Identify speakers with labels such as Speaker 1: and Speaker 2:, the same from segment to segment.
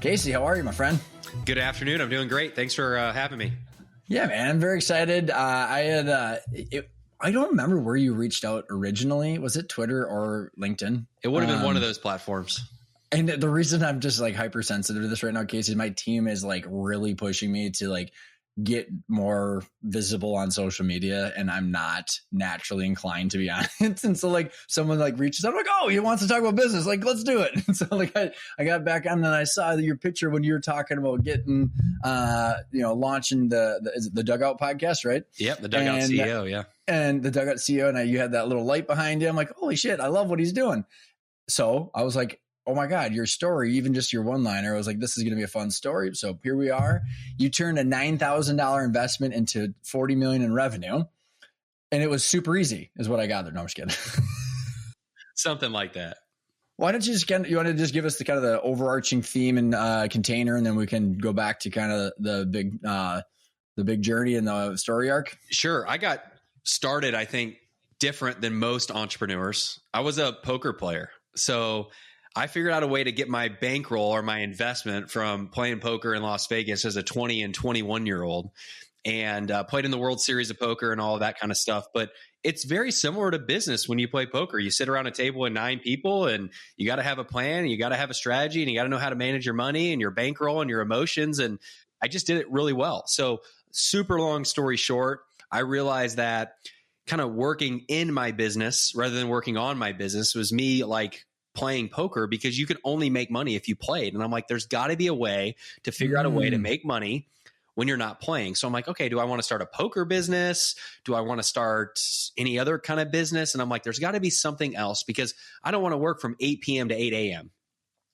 Speaker 1: Casey, how are you, my friend?
Speaker 2: Good afternoon. I'm doing great. Thanks for having me.
Speaker 1: Yeah, man, I'm very excited. I don't remember where you reached out originally. Was it Twitter or LinkedIn?
Speaker 2: It would have been one of those platforms.
Speaker 1: And the reason I'm just like hypersensitive to this right now, Casey, my team is like really pushing me to like get more visible on social media, and I'm not naturally inclined to be on it. And so like someone like reaches out, I'm like, oh, he wants to talk about business, like let's do it. And so like I got back on and I saw your picture when you were talking about getting launching the Dugout podcast, right?
Speaker 2: Yep, the Dugout CEO, yeah.
Speaker 1: And the Dugout CEO, and you had that little light behind you. I'm like, holy shit, I love what he's doing. So I was like, oh my God, your story, even just your one-liner, I was like, this is going to be a fun story. So here we are. You turned a $9,000 investment into $40 million in revenue. And it was super easy is what I gathered. No, I'm just kidding.
Speaker 2: Something like that.
Speaker 1: Why don't you want to just give us the kind of the overarching theme and container, and then we can go back to kind of the big journey and the story arc?
Speaker 2: Sure. I got started, I think, different than most entrepreneurs. I was a poker player. So I figured out a way to get my bankroll or my investment from playing poker in Las Vegas as a 20 and 21-year-old, and played in the World Series of Poker and all of that kind of stuff. But it's very similar to business when you play poker. You sit around a table with 9 people, and you got to have a plan, and you got to have a strategy, and you got to know how to manage your money and your bankroll and your emotions. And I just did it really well. So super long story short, I realized that kind of working in my business rather than working on my business was me like playing poker, because you could only make money if you played. And I'm like, there's got to be a way to figure out a way to make money when you're not playing. So I'm like, okay, do I want to start a poker business? Do I want to start any other kind of business? And I'm like, there's got to be something else, because I don't want to work from 8 p.m. to 8 a.m.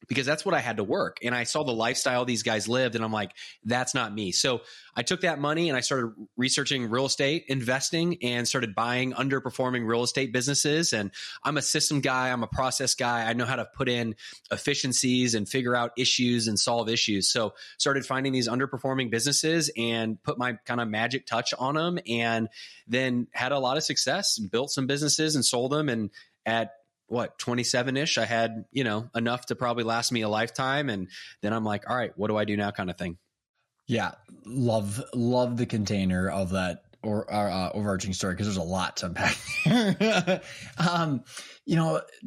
Speaker 2: because that's what I had to work. And I saw the lifestyle these guys lived, and I'm like, that's not me. So I took that money and I started researching real estate investing and started buying underperforming real estate businesses. And I'm a system guy. I'm a process guy. I know how to put in efficiencies and figure out issues and solve issues. So started finding these underperforming businesses and put my kind of magic touch on them, and then had a lot of success and built some businesses and sold them. And at 27-ish, I had, enough to probably last me a lifetime. And then I'm like, all right, what do I do now kind of thing?
Speaker 1: Yeah. Love the container of that or overarching story, because there's a lot to unpack there.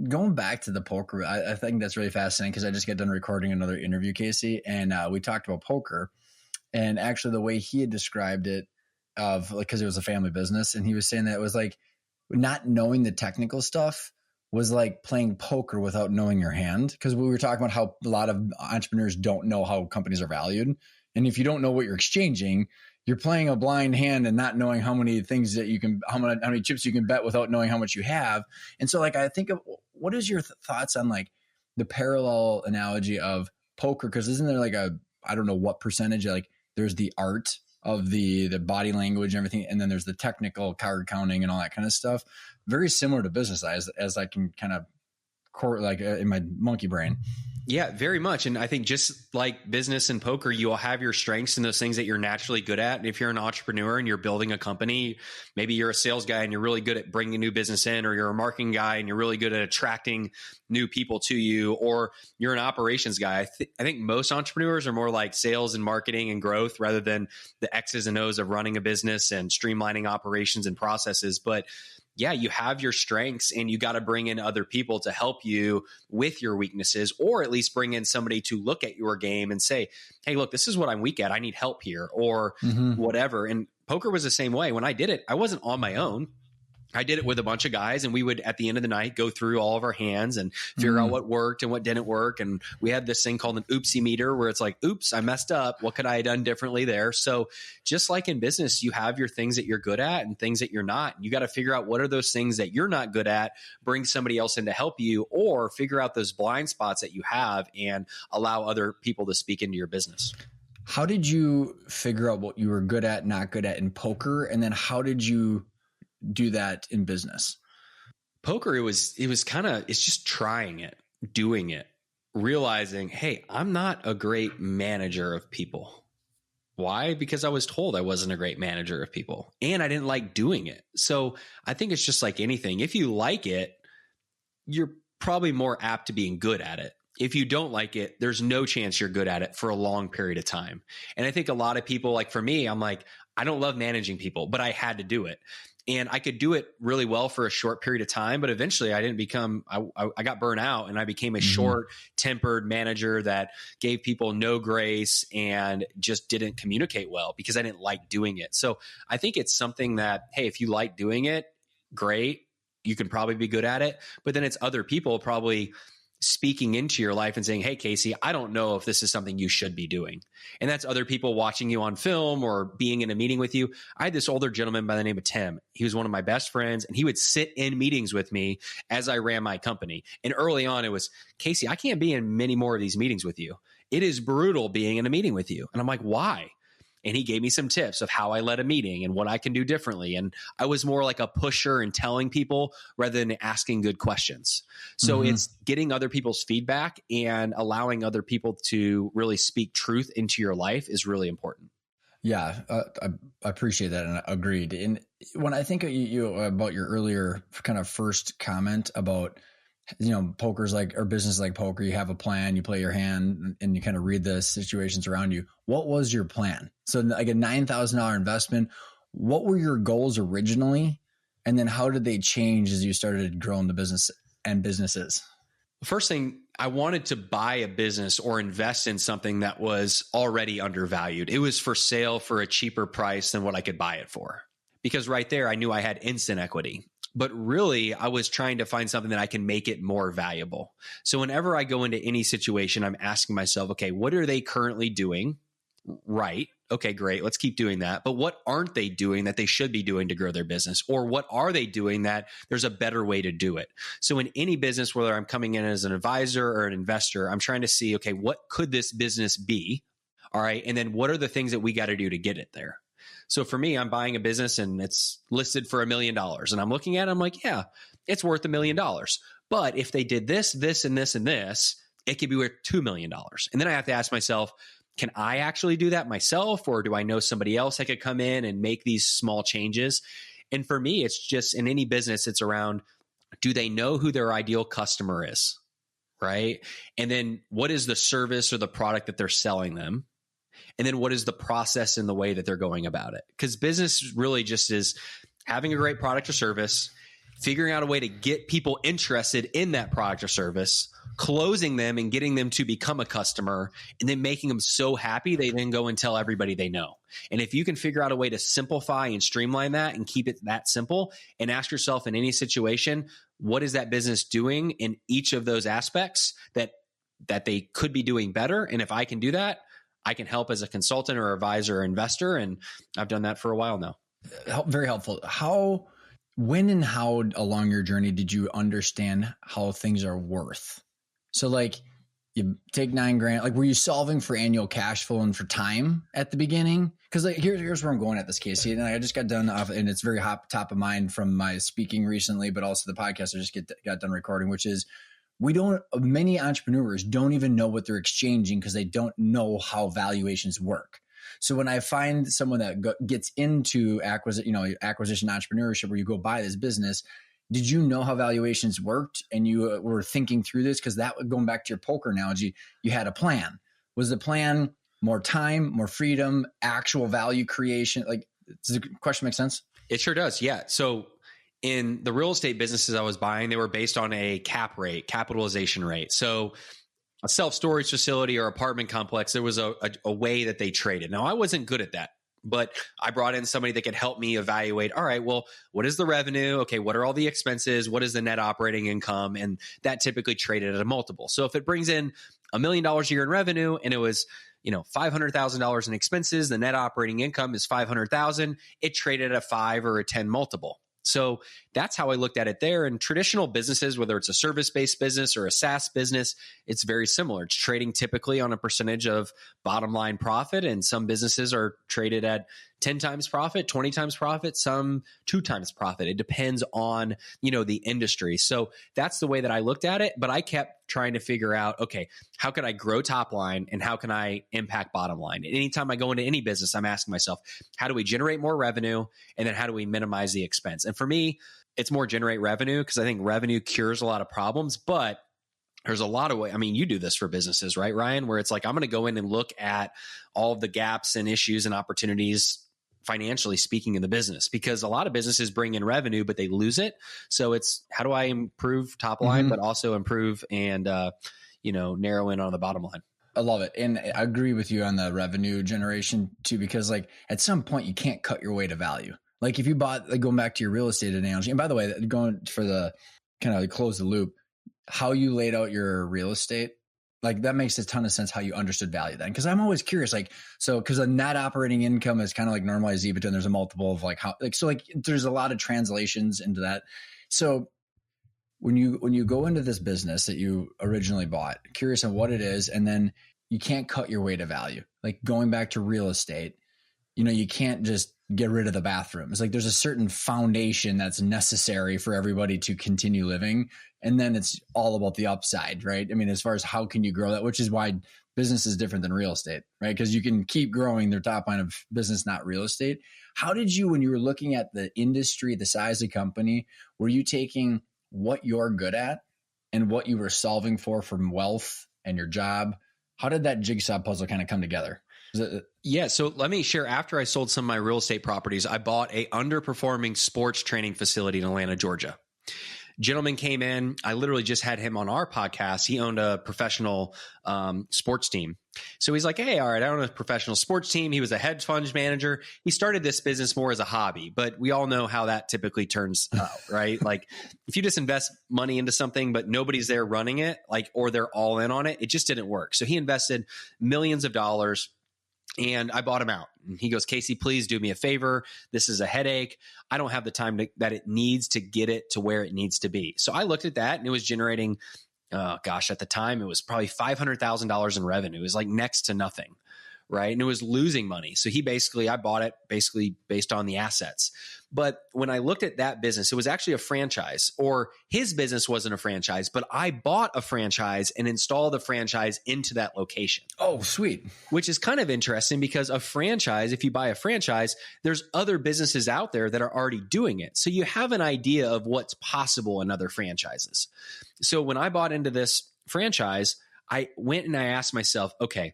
Speaker 1: Going back to the poker, I think that's really fascinating, because I just got done recording another interview, Casey, and we talked about poker, and actually the way he had described it of like, because it was a family business, and he was saying that it was like not knowing the technical stuff was like playing poker without knowing your hand. Because we were talking about how a lot of entrepreneurs don't know how companies are valued. And if you don't know what you're exchanging, you're playing a blind hand and not knowing how many things that you can, how many chips you can bet without knowing how much you have. And so like, I think of, what is your thoughts on like the parallel analogy of poker? Because isn't there like I don't know what percentage, like there's the art of the body language and everything, and then there's the technical card counting and all that kind of stuff. Very similar to business as I can kind of like in my monkey brain.
Speaker 2: Yeah, very much. And I think just like business and poker, you will have your strengths and those things that you're naturally good at. And if you're an entrepreneur and you're building a company, maybe you're a sales guy and you're really good at bringing new business in, or you're a marketing guy and you're really good at attracting new people to you, or you're an operations guy. I think most entrepreneurs are more like sales and marketing and growth rather than the X's and O's of running a business and streamlining operations and processes. But yeah, you have your strengths, and you got to bring in other people to help you with your weaknesses, or at least bring in somebody to look at your game and say, hey, look, this is what I'm weak at. I need help here, or whatever. And poker was the same way. When I did it, I wasn't on my own. I did it with a bunch of guys, and we would, at the end of the night, go through all of our hands and figure out what worked and what didn't work. And we had this thing called an oopsie meter, where it's like, oops, I messed up. What could I have done differently there? So just like in business, you have your things that you're good at and things that you're not. You got to figure out what are those things that you're not good at, bring somebody else in to help you, or figure out those blind spots that you have and allow other people to speak into your business.
Speaker 1: How did you figure out what you were good at, not good at in poker? And then how did you do that in business?
Speaker 2: Poker, it's just trying it, doing it, realizing, hey, I'm not a great manager of people. Why? Because I was told I wasn't a great manager of people, and I didn't like doing it. So I think it's just like anything. If you like it, you're probably more apt to being good at it. if you don't like it, there's no chance you're good at it for a long period of time. And I think a lot of people, like for me, I'm like, I don't love managing people, but I had to do it. And I could do it really well for a short period of time, but eventually I got burnt out and I became a short-tempered manager that gave people no grace and just didn't communicate well because I didn't like doing it. So I think it's something that, hey, if you like doing it, great, you can probably be good at it. But then it's other people probably speaking into your life and saying, hey, Casey, I don't know if this is something you should be doing. And that's other people watching you on film or being in a meeting with you. I had this older gentleman by the name of Tim. He was one of my best friends, and he would sit in meetings with me as I ran my company. And early on, it was, Casey, I can't be in many more of these meetings with you. It is brutal being in a meeting with you. And I'm like, why? And he gave me some tips of how I led a meeting and what I can do differently. And I was more like a pusher and telling people rather than asking good questions. So it's getting other people's feedback and allowing other people to really speak truth into your life is really important.
Speaker 1: Yeah, I appreciate that and agreed. And when I think of you about your earlier kind of first comment about, poker's like, or business like poker, you have a plan, you play your hand and you kind of read the situations around you. What was your plan? So like a $9,000 investment, what were your goals originally? And then how did they change as you started growing the business and businesses?
Speaker 2: First thing, I wanted to buy a business or invest in something that was already undervalued. It was for sale for a cheaper price than what I could buy it for. Because right there, I knew I had instant equity. But really, I was trying to find something that I can make it more valuable. So whenever I go into any situation, I'm asking myself, okay, what are they currently doing? Right. Okay, great. Let's keep doing that. But what aren't they doing that they should be doing to grow their business? Or what are they doing that there's a better way to do it? So in any business, whether I'm coming in as an advisor or an investor, I'm trying to see, okay, what could this business be? All right. And then what are the things that we got to do to get it there? So for me, I'm buying a business and it's listed for $1 million. And I'm looking at it, I'm like, yeah, it's worth $1 million. But if they did this, this, and this, and this, it could be worth $2 million. And then I have to ask myself, can I actually do that myself? Or do I know somebody else that could come in and make these small changes? And for me, it's just in any business, it's around, do they know who their ideal customer is? Right. And then what is the service or the product that they're selling them? And then what is the process and the way that they're going about it? Because business really just is having a great product or service, figuring out a way to get people interested in that product or service, closing them and getting them to become a customer, and then making them so happy they then go and tell everybody they know. And if you can figure out a way to simplify and streamline that and keep it that simple, and ask yourself in any situation, what is that business doing in each of those aspects that they could be doing better? And if I can do that, I can help as a consultant or advisor or investor. And I've done that for a while now.
Speaker 1: Very helpful. When and how along your journey did you understand how things are worth? So like you take $9,000, like were you solving for annual cash flow and for time at the beginning? Because like, here's where I'm going at this, Casey. And I just got done off, and it's very top of mind from my speaking recently, but also the podcast I just got done recording, which is many entrepreneurs don't even know what they're exchanging because they don't know how valuations work. So when I find someone that gets into acquisition entrepreneurship, where you go buy this business, did you know how valuations worked and you were thinking through this? Because going back to your poker analogy, you had a plan. Was the plan more time, more freedom, actual value creation? Like, does the question make sense?
Speaker 2: It sure does. Yeah. So in the real estate businesses I was buying, they were based on a cap rate, capitalization rate. So a self-storage facility or apartment complex, there was a way that they traded. Now, I wasn't good at that, but I brought in somebody that could help me evaluate, all right, well, what is the revenue? Okay, what are all the expenses? What is the net operating income? And that typically traded at a multiple. So if it brings in $1 million a year in revenue and it was $500,000 in expenses, the net operating income is $500,000, it traded at a 5 or a 10 multiple. So that's how I looked at it there. And traditional businesses, whether it's a service-based business or a SaaS business, it's very similar. It's trading typically on a percentage of bottom line profit. And some businesses are traded at 10 times profit, 20 times profit, some 2 times profit. It depends on, the industry. So that's the way that I looked at it. But I kept trying to figure out, okay, how can I grow top line and how can I impact bottom line? And anytime I go into any business, I'm asking myself, how do we generate more revenue? And then how do we minimize the expense? And for me, it's more generate revenue because I think revenue cures a lot of problems. But there's a lot of way. I mean, you do this for businesses, right, Ryan? Where it's like, I'm going to go in and look at all of the gaps and issues and opportunities, financially speaking, in the business, because a lot of businesses bring in revenue, but they lose it. So it's, how do I improve top line, but also improve and, narrow in on the bottom line?
Speaker 1: I love it. And I agree with you on the revenue generation too, because like at some point you can't cut your way to value. Like if you bought, like going back to your real estate analogy, and by the way, going for the kind of close the loop, how you laid out your real estate, like that makes a ton of sense how you understood value then. Cause I'm always curious, like, so, cause a net operating income is kind of like normalized EBITDA, and there's a multiple of like how, like, so like there's a lot of translations into that. So when you go into this business that you originally bought, curious on what it is, and then you can't cut your way to value, like going back to real estate, you can't just get rid of the bathroom. It's like there's a certain foundation that's necessary for everybody to continue living. And then it's all about the upside, right? I mean, as far as how can you grow that, which is why business is different than real estate, right? Because you can keep growing their top line of business, not real estate. How did you, when you were looking at the industry, the size of the company, were you taking what you're good at and what you were solving for from wealth and your job? How did that jigsaw puzzle kind of come together?
Speaker 2: Yeah. So let me share, after I sold some of my real estate properties, I bought a underperforming sports training facility in Atlanta, Georgia. Gentleman came in. I literally just had him on our podcast. He owned a professional sports team. So he's like, hey, all right, I own a professional sports team. He was a hedge fund manager. He started this business more as a hobby, but we all know how that typically turns out, right? Like if you just invest money into something, but nobody's there running it, like, or they're all in on it, it just didn't work. So he invested millions of dollars. And I bought him out. And he goes, Casey, please do me a favor. This is a headache. I don't have the time that it needs to get it to where it needs to be. So I looked at that, and it was generating, at the time, it was probably $500,000 in revenue. It was like next to nothing, right? And it was losing money. So I bought it basically based on the assets. But when I looked at that business, it was actually a franchise, or his business wasn't a franchise, but I bought a franchise and installed the franchise into that location.
Speaker 1: Oh, sweet.
Speaker 2: Which is kind of interesting, because a franchise, if you buy a franchise, there's other businesses out there that are already doing it. So you have an idea of what's possible in other franchises. So when I bought into this franchise, I went and I asked myself, okay,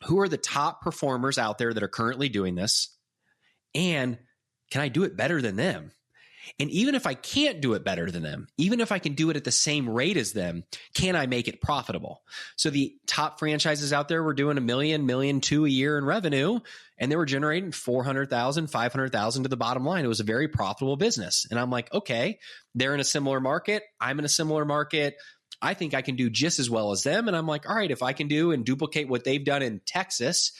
Speaker 2: who are the top performers out there that are currently doing this? And can I do it better than them? And even if I can't do it better than them, even if I can do it at the same rate as them, can I make it profitable? So the top franchises out there were doing $1 million, $1.2 million a year in revenue, and they were generating $400,000, $500,000 to the bottom line. It was a very profitable business. And I'm like, okay, they're in a similar market. I'm in a similar market. I think I can do just as well as them. And I'm like, all right, if I can do and duplicate what they've done in Texas,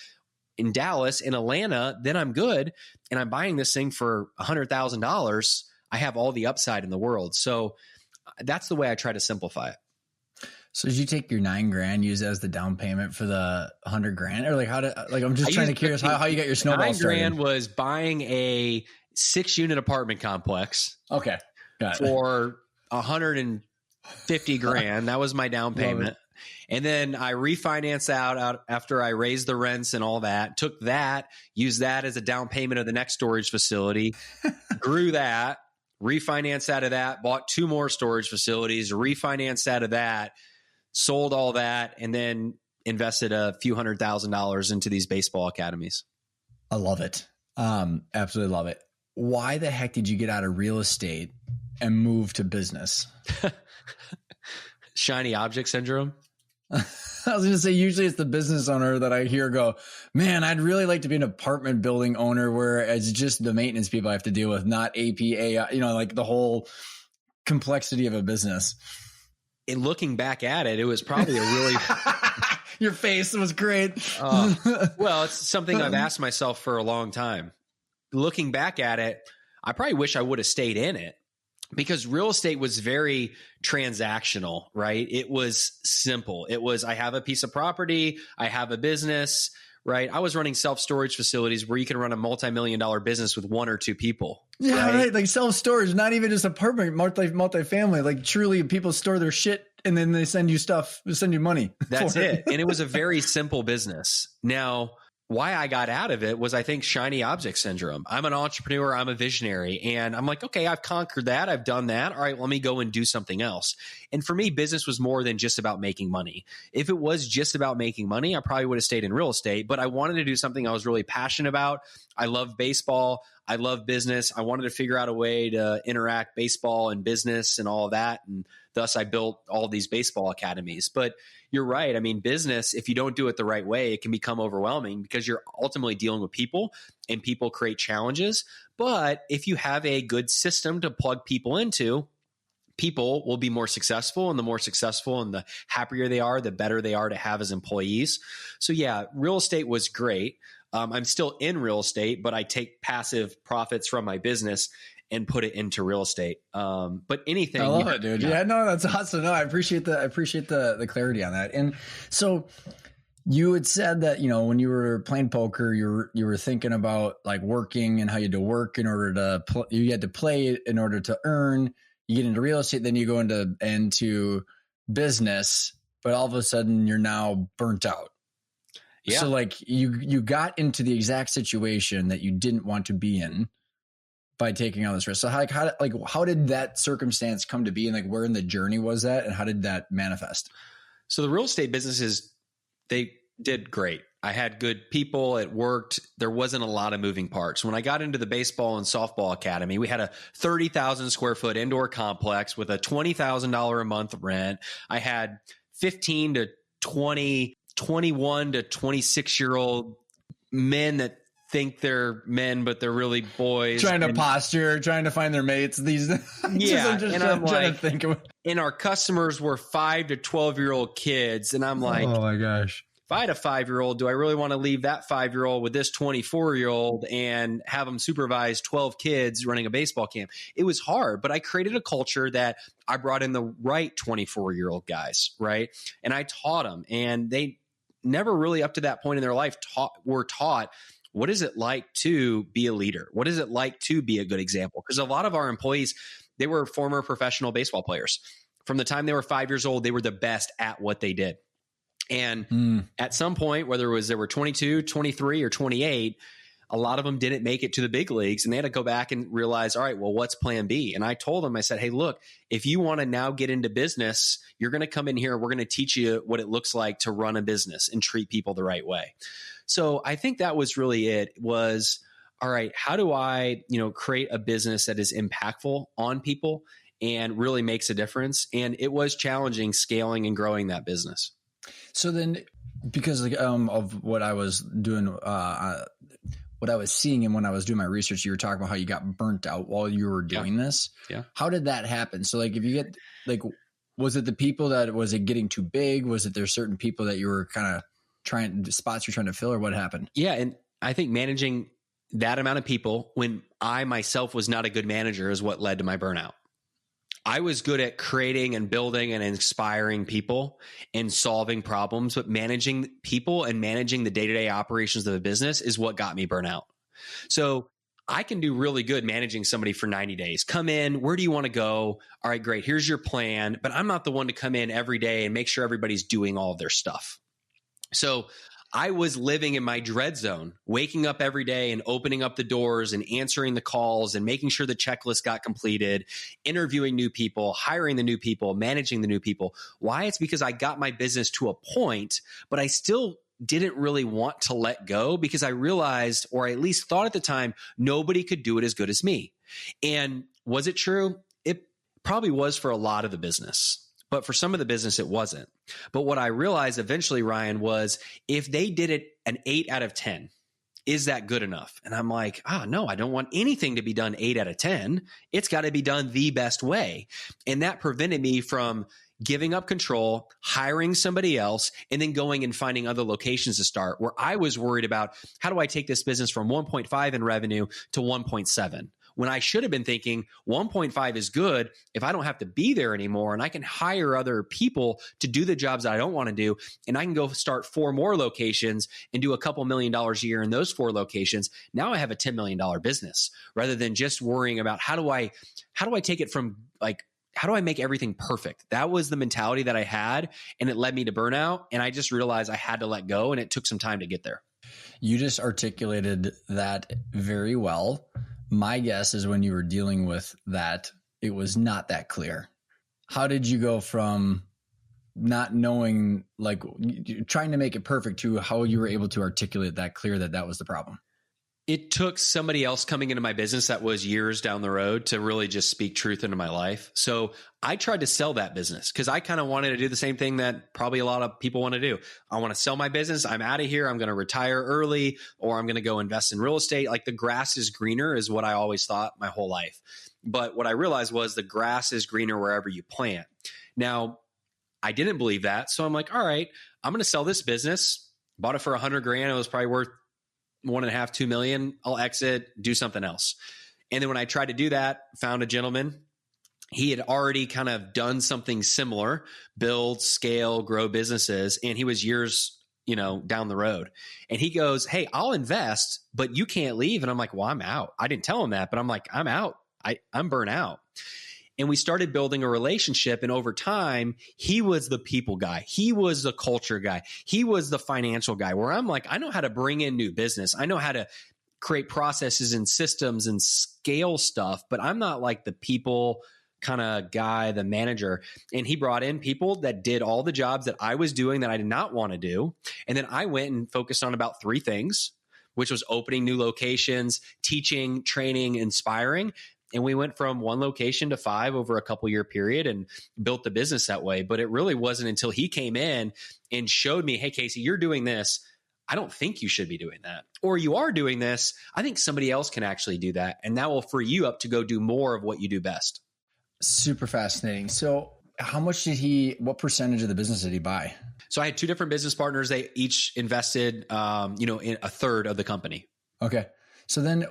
Speaker 2: in Dallas, in Atlanta, then I'm good. And I'm buying this thing for $100,000. I have all the upside in the world. So that's the way I try to simplify it.
Speaker 1: So did you take your $9,000, use it as the down payment for the $100,000, or I'm just trying to curious how you got your snowball started?
Speaker 2: $9,000 was buying a 6-unit apartment complex.
Speaker 1: Okay. Got it.
Speaker 2: For $150,000. That was my down payment. And then I refinanced out after I raised the rents and all that, took that, used that as a down payment of the next storage facility, grew that, refinanced out of that, bought 2 more storage facilities, refinanced out of that, sold all that, and then invested a few $100,000 into these baseball academies.
Speaker 1: I love it. Absolutely love it. Why the heck did you get out of real estate and move to business?
Speaker 2: Shiny object syndrome.
Speaker 1: I was going to say, usually it's the business owner that I hear go, man, I'd really like to be an apartment building owner where it's just the maintenance people I have to deal with, not APA, like the whole complexity of a business.
Speaker 2: And looking back at it, it was probably a really...
Speaker 1: Your face was great.
Speaker 2: Well, it's something I've asked myself for a long time. Looking back at it, I probably wish I would have stayed in it. Because real estate was very transactional, right? It was simple. It was, I have a piece of property, I have a business, right? I was running self-storage facilities where you can run a multi-million-dollar business with 1 or 2 people.
Speaker 1: Yeah, right. Like self-storage, not even just apartment, multi-family. Like truly people store their shit and then they send you stuff, they send you money.
Speaker 2: That's it. And it was a very simple business. Now, why I got out of it was, I think, shiny object syndrome. I'm an entrepreneur. I'm a visionary. And I'm like, okay, I've conquered that. I've done that. All right, let me go and do something else. And for me, business was more than just about making money. If it was just about making money, I probably would have stayed in real estate, but I wanted to do something I was really passionate about. I love baseball. I love business. I wanted to figure out a way to interact baseball and business and all of that. And thus I built all these baseball academies. But you're right. I mean, business, if you don't do it the right way, it can become overwhelming because you're ultimately dealing with people and people create challenges. But if you have a good system to plug people into, people will be more successful, and the more successful and the happier they are, the better they are to have as employees. So yeah, real estate was great. I'm still in real estate, but I take passive profits from my business and put it into real estate. But anything.
Speaker 1: I love it, dude. Yeah, no, that's awesome. No, I appreciate the clarity on that. And so you had said that, when you were playing poker, you were thinking about like working and how you had to work in order to you had to play in order to earn. You get into real estate, then you go into business, but all of a sudden you're now burnt out. Yeah. So like you got into the exact situation that you didn't want to be in by taking on this risk. So how did that circumstance come to be, and like where in the journey was that, and how did that manifest?
Speaker 2: So the real estate businesses, they did great. I had good people. It worked. There wasn't a lot of moving parts. When I got into the baseball and softball academy, we had a 30,000 square foot indoor complex with a $20,000 a month rent. I had 15 to 20, 21 to 26-year-old men that think they're men, but they're really boys.
Speaker 1: Trying to posture, trying to find their mates. These,
Speaker 2: yeah.
Speaker 1: I'm trying to think of.
Speaker 2: And our customers were 5 to 12-year-old kids. And I'm like,
Speaker 1: oh my gosh.
Speaker 2: If I had a 5-year-old, do I really want to leave that 5-year-old with this 24-year-old and have them supervise 12 kids running a baseball camp? It was hard, but I created a culture that I brought in the right 24-year-old guys, right? And I taught them, and they never really up to that point in their life were taught, what is it like to be a leader? What is it like to be a good example? Because a lot of our employees, they were former professional baseball players. From the time they were 5 years old, they were the best at what they did. And at some point, whether it was they were 22, 23, or 28, a lot of them didn't make it to the big leagues, and they had to go back and realize, all right, well, what's plan B? And I told them, I said, hey, look, if you want to now get into business, you're going to come in here. We're going to teach you what it looks like to run a business and treat people the right way. So I think that was really it was, all right, how do I, create a business that is impactful on people and really makes a difference? And it was challenging scaling and growing that business.
Speaker 1: So then, because of what I was doing, what I was seeing, and when I was doing my research, you were talking about how you got burnt out while you were doing this.
Speaker 2: Yeah.
Speaker 1: How did that happen? So like, if you get was it the people was it getting too big? Was it there certain people that you were kind of spots you're trying to fill, or what happened?
Speaker 2: Yeah. And I think managing that amount of people when I myself was not a good manager is what led to my burnout. I was good at creating and building and inspiring people and solving problems, but managing people and managing the day-to-day operations of the business is what got me burnout. So I can do really good managing somebody for 90 days. Come in, where do you want to go? All right, great. Here's your plan. But I'm not the one to come in every day and make sure everybody's doing all of their stuff. So I was living in my dread zone, waking up every day and opening up the doors and answering the calls and making sure the checklist got completed, interviewing new people, hiring the new people, managing the new people. Why? It's because I got my business to a point, but I still didn't really want to let go because I realized, or I at least thought at the time, nobody could do it as good as me. And was it true? It probably was for a lot of the business. But for some of the business, it wasn't. But what I realized eventually, Ryan, was if they did it an 8 out of 10, is that good enough? And I'm like, no, I don't want anything to be done 8 out of 10. It's got to be done the best way. And that prevented me from giving up control, hiring somebody else, and then going and finding other locations to start, where I was worried about how do I take this business from 1.5 in revenue to 1.7? When I should have been thinking 1.5 is good if I don't have to be there anymore and I can hire other people to do the jobs that I don't want to do. And I can go start 4 more locations and do a couple $1 million a year in those 4 locations. Now I have a $10 million business rather than just worrying about how do I take it from how do I make everything perfect? That was the mentality that I had, and it led me to burnout. And I just realized I had to let go, and it took some time to get there.
Speaker 1: You just articulated that very well. My guess is when you were dealing with that, it was not that clear. How did you go from not knowing, like trying to make it perfect, to how you were able to articulate that clear that that was the problem?
Speaker 2: It took somebody else coming into my business that was years down the road to really just speak truth into my life. So I tried to sell that business because I kind of wanted to do the same thing that probably a lot of people want to do. I want to sell my business. I'm out of here. I'm going to retire early, or I'm going to go invest in real estate. Like the grass is greener is what I always thought my whole life. But what I realized was the grass is greener wherever you plant. Now, I didn't believe that. So I'm like, all right, I'm going to sell this business. Bought it for $100,000. It was probably worth 1.5, 2 million. I'll exit, do something else. And then when I tried to do that, found a gentleman. He had already kind of done something similar, build, scale, grow businesses. And he was years, down the road. And he goes, hey, I'll invest, but you can't leave. And I'm like, well, I'm out. I didn't tell him that, but I'm like, I'm out. I'm burnt out. And we started building a relationship. And over time, he was the people guy. He was the culture guy. He was the financial guy, where I'm like, I know how to bring in new business. I know how to create processes and systems and scale stuff, but I'm not like the people kind of guy, the manager. And he brought in people that did all the jobs that I was doing that I did not want to do. And then I went and focused on about 3 things, which was opening new locations, teaching, training, inspiring. And we went from 1 location to 5 over a couple year period and built the business that way. But it really wasn't until he came in and showed me, hey, Casey, you're doing this. I don't think you should be doing that. Or you are doing this. I think somebody else can actually do that. And that will free you up to go do more of what you do best.
Speaker 1: Super fascinating. So what percentage of the business did he buy?
Speaker 2: So I had 2 different business partners. They each invested, in 1/3 of the company.
Speaker 1: Okay. So then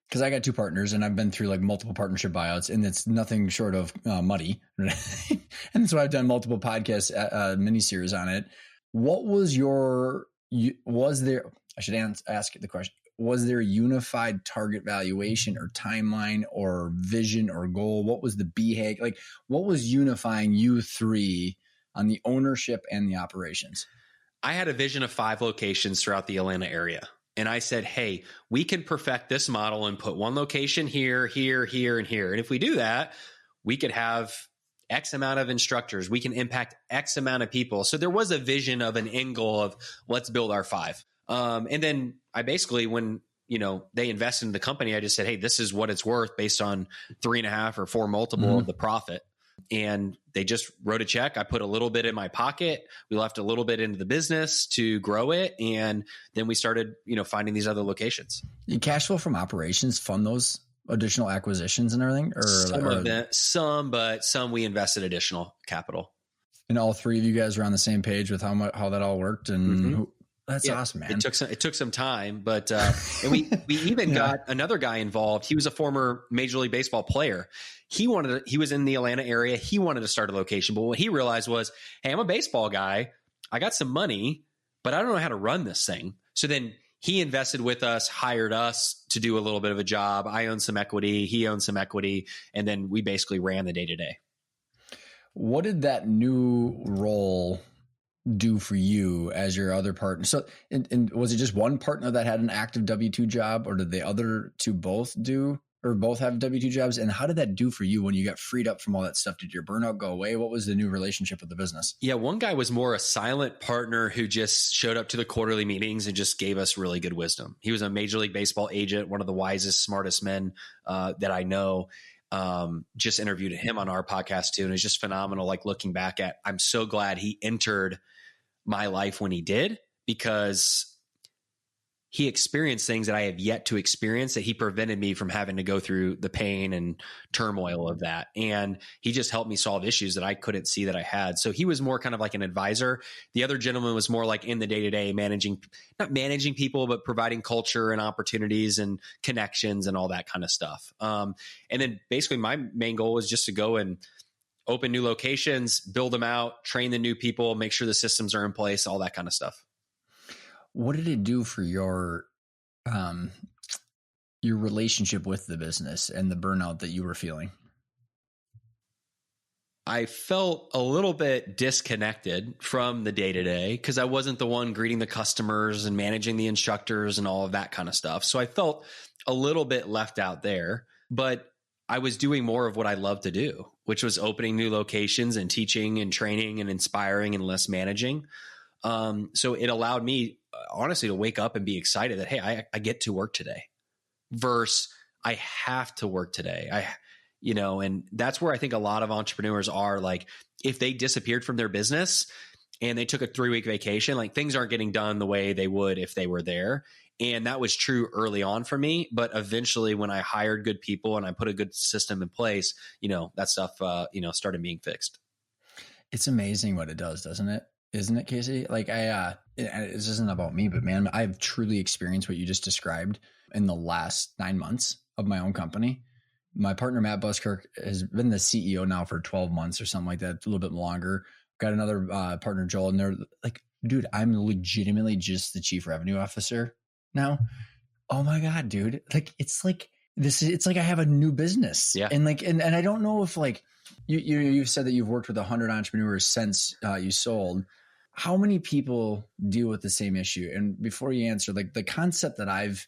Speaker 1: because I got 2 partners and I've been through like multiple partnership buyouts, and it's nothing short of muddy. And so I've done multiple podcasts, mini-series on it. What was I should ask the question, was there a unified target valuation or timeline or vision or goal? What was the BHAG? Like, what was unifying you 3 on the ownership and the operations?
Speaker 2: I had a vision of 5 locations throughout the Atlanta area. And I said, hey, we can perfect this model and put 1 location here, here, here, and here. And if we do that, we could have X amount of instructors. We can impact X amount of people. So there was a vision of an end goal of let's build our 5. And then I basically, when they invested in the company, I just said, hey, this is what it's worth based on 3.5 or 4 multiple of the profit. And they just wrote a check. I put a little bit in my pocket. We left a little bit into the business to grow it. And then we started, finding these other locations.
Speaker 1: You cash flow from operations fund those additional acquisitions and everything?
Speaker 2: But some we invested additional capital.
Speaker 1: And all 3 of you guys were on the same page with how that all worked. And that's awesome, man.
Speaker 2: It took some time, but and we even got another guy involved. He was a former Major League Baseball player. He was in the Atlanta area. He wanted to start a location, but what he realized was, hey, I'm a baseball guy. I got some money, but I don't know how to run this thing. So then he invested with us, hired us to do a little bit of a job. I owned some equity. He owned some equity. And then we basically ran the day-to-day.
Speaker 1: What did that new role do for you as your other partner? So, and was it just one partner that had an active W-2 job, or did the other 2 both have W-2 jobs? And how did that do for you when you got freed up from all that stuff? Did your burnout go away? What was the new relationship with the business?
Speaker 2: Yeah, one guy was more a silent partner who just showed up to the quarterly meetings and just gave us really good wisdom. He was a Major League Baseball agent, one of the wisest, smartest men that I know. Just interviewed him on our podcast too. And it's just phenomenal. Like looking back I'm so glad he entered my life when he did, because he experienced things that I have yet to experience, that he prevented me from having to go through the pain and turmoil of that. And he just helped me solve issues that I couldn't see that I had. So he was more kind of like an advisor. The other gentleman was more like in the day-to-day not managing people, but providing culture and opportunities and connections and all that kind of stuff. And then basically my main goal was just to go and open new locations, build them out, train the new people, make sure the systems are in place, all that kind of stuff.
Speaker 1: What did it do for your relationship with the business and the burnout that you were feeling?
Speaker 2: I felt a little bit disconnected from the day to day because I wasn't the one greeting the customers and managing the instructors and all of that kind of stuff. So I felt a little bit left out there, but I was doing more of what I love to do, which was opening new locations and teaching and training and inspiring and less managing. So it allowed me, honestly, to wake up and be excited that, hey, I get to work today versus I have to work today. And that's where I think a lot of entrepreneurs are. Like, if they disappeared from their business and they took a 3-week vacation, like, things aren't getting done the way they would if they were there. And that was true early on for me. But eventually, when I hired good people and I put a good system in place, that stuff, started being fixed.
Speaker 1: It's amazing what it does, doesn't it? Isn't it, Casey? Like, this isn't about me, but man, I've truly experienced what you just described in the last 9 months of my own company. My partner, Matt Buskirk, has been the CEO now for 12 months or something like that, a little bit longer. Got another partner, Joel, and they're like, dude, I'm legitimately just the chief revenue officer now. Oh my God, dude. Like, it's like this, it's like I have a new business.
Speaker 2: Yeah.
Speaker 1: And like, and I don't know if, like, you've said that you've worked with 100 entrepreneurs since you sold. How many people deal with the same issue? And before you answer, like, the concept that I've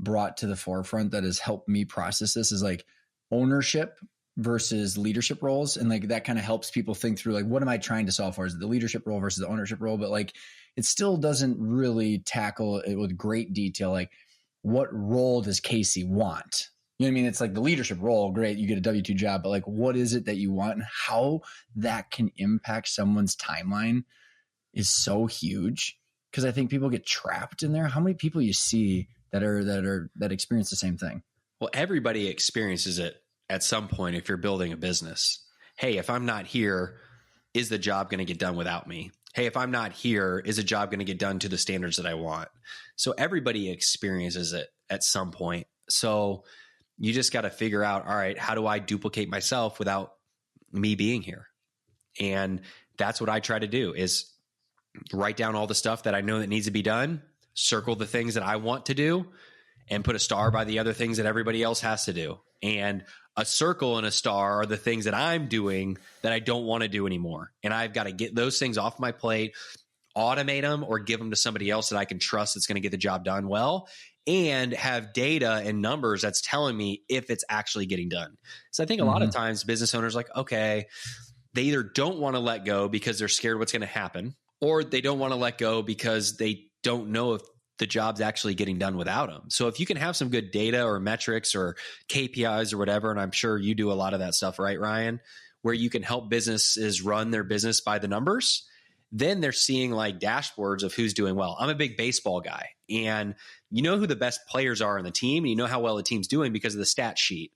Speaker 1: brought to the forefront that has helped me process this is like ownership versus leadership roles. And like, that kind of helps people think through, like, what am I trying to solve for? Is it the leadership role versus the ownership role? But like, it still doesn't really tackle it with great detail. Like, what role does Casey want? You know what I mean? It's like the leadership role, great, you get a W-2 job, but like, what is it that you want, and how that can impact someone's timeline is so huge. Because I think people get trapped in there. How many people you see that experience the same thing?
Speaker 2: Well, everybody experiences it at some point if you're building a business. Hey, if I'm not here, is the job going to get done without me? Hey, if I'm not here, is a job going to get done to the standards that I want? So everybody experiences it at some point. So you just got to figure out, all right, how do I duplicate myself without me being here? And that's what I try to do, is write down all the stuff that I know that needs to be done, circle the things that I want to do, and put a star by the other things that everybody else has to do. And a circle and a star are the things that I'm doing that I don't want to do anymore. And I've got to get those things off my plate, automate them, or give them to somebody else that I can trust that's going to get the job done well, and have data and numbers that's telling me if it's actually getting done. So I think a lot of times business owners are like, okay, they either don't want to let go because they're scared what's going to happen, or they don't want to let go because they don't know if the job's actually getting done without them. So if you can have some good data or metrics or KPIs or whatever, and I'm sure you do a lot of that stuff, right, Ryan, where you can help businesses run their business by the numbers, then they're seeing like dashboards of who's doing well. I'm a big baseball guy, and you know who the best players are on the team, and you know how well the team's doing because of the stat sheet.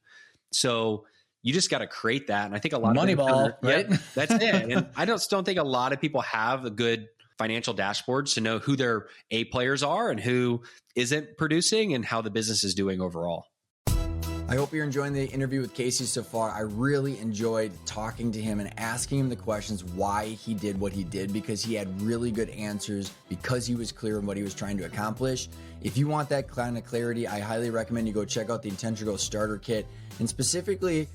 Speaker 2: So you just got to create that. And I think a lot of
Speaker 1: Moneyball, right?
Speaker 2: Yeah, that's it. And I don't think a lot of people have a good financial dashboards to know who their A players are and who isn't producing and how the business is doing overall.
Speaker 1: I hope you're enjoying the interview with Casey so far. I really enjoyed talking to him and asking him the questions why he did what he did, because he had really good answers, because he was clear on what he was trying to accomplish. If you want that kind of clarity, I highly recommend you go check out the Intentional Growth Starter Kit, and specifically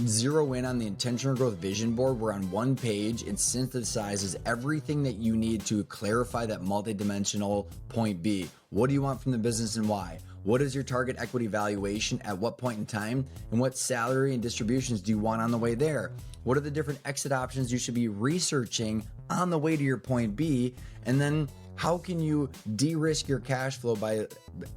Speaker 1: zero in on the Intentional Growth Vision Board, where on one page it synthesizes everything that you need to clarify that multidimensional point B. What do you want from the business and why? What is your target equity valuation at what point in time? And what salary and distributions do you want on the way there? What are the different exit options you should be researching on the way to your point B? And then how can you de-risk your cash flow by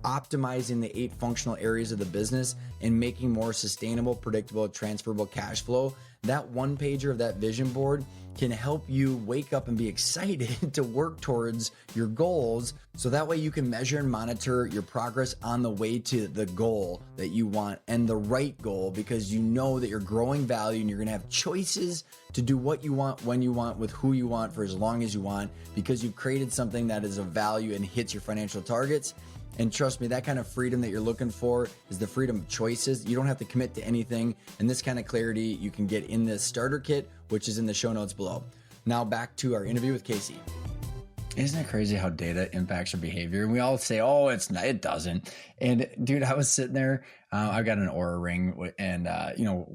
Speaker 1: optimizing the 8 functional areas of the business and making more sustainable, predictable, transferable cash flow? That one pager of that vision board can help you wake up and be excited to work towards your goals, so that way you can measure and monitor your progress on the way to the goal that you want, and the right goal, because you know that you're growing value and you're going to have choices to do what you want, when you want, with who you want, for as long as you want, because you've created something that is of value and hits your financial targets. And trust me, that kind of freedom that you're looking for is the freedom of choices. You don't have to commit to anything. And this kind of clarity you can get in this starter kit, which is in the show notes below. Now back to our interview with Casey. Isn't it crazy how data impacts our behavior? And we all say, "Oh, it's not. It doesn't." And dude, I was sitting there. I've got an Aura ring, and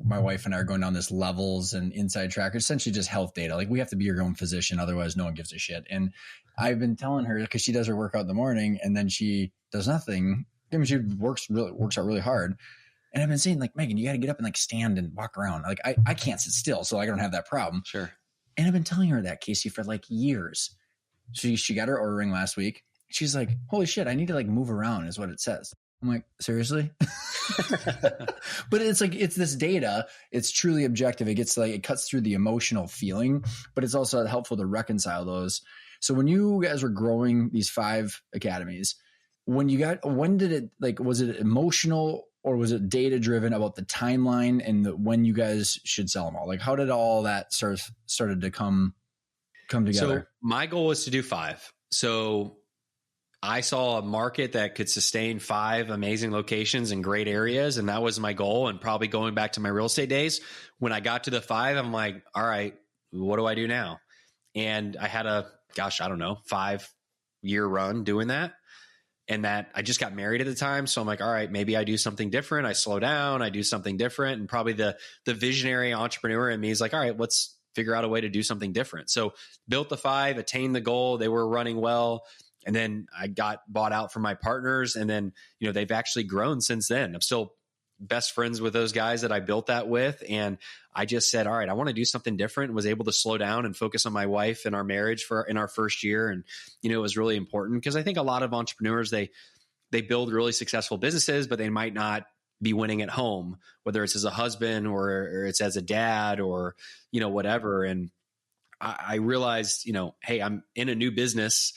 Speaker 1: my wife and I are going down this levels and inside tracker, essentially just health data. Like we have to be your own physician, otherwise, no one gives a shit. And I've been telling her because she does her workout in the morning, and then she does nothing. I mean, she works out really hard. And I've been saying, like, Megan, you got to get up and like stand and walk around. Like I can't sit still, so I don't have that problem.
Speaker 2: Sure.
Speaker 1: And I've been telling her that, Casey, for like years. She got her Aura ring last week. She's like, holy shit, I need to like move around is what it says. I'm like, seriously? But it's like, it's this data. It's truly objective. It cuts through the emotional feeling, but it's also helpful to reconcile those. So when you guys were growing these 5 academies, when did it, like, was it emotional or was it data driven about the timeline and when you guys should sell them all? Like, how did all that started to come together?
Speaker 2: So my goal was to do 5. So I saw a market that could sustain 5 amazing locations in great areas. And that was my goal. And probably going back to my real estate days, when I got to the 5, I'm like, all right, what do I do now? And I had a 5-year run doing that. And that I just got married at the time. So I'm like, all right, maybe I do something different. I slow down, I do something different. And probably the visionary entrepreneur in me is like, all right, let's figure out a way to do something different. So built the 5, attained the goal. They were running well. And then I got bought out from my partners. And then, they've actually grown since then. I'm still best friends with those guys that I built that with. And I just said, all right, I want to do something different. Was able to slow down and focus on my wife and our marriage in our first year. And, it was really important because I think a lot of entrepreneurs, they build really successful businesses, but they might not be winning at home, whether it's as a husband or it's as a dad or, whatever. And I realized, hey, I'm in a new business